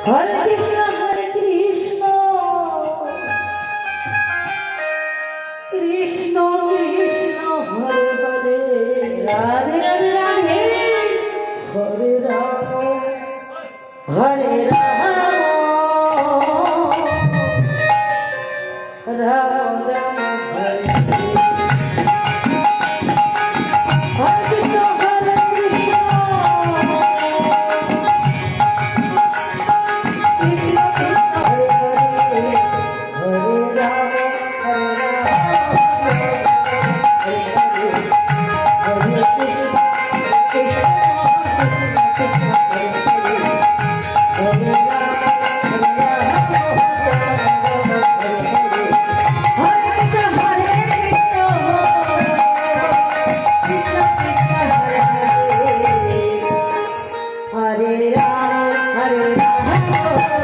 Hare Krishna, Krishna Krishna, Hare Hare, Radhe Radhe, Hare Rama, Hare Rama, Rama Rama, Hare Hare. Hare Krishna, Hare Krishna, Krishna Krishna, Hare Hare, Hare Rama, Hare Hare Rama, Hare Rama.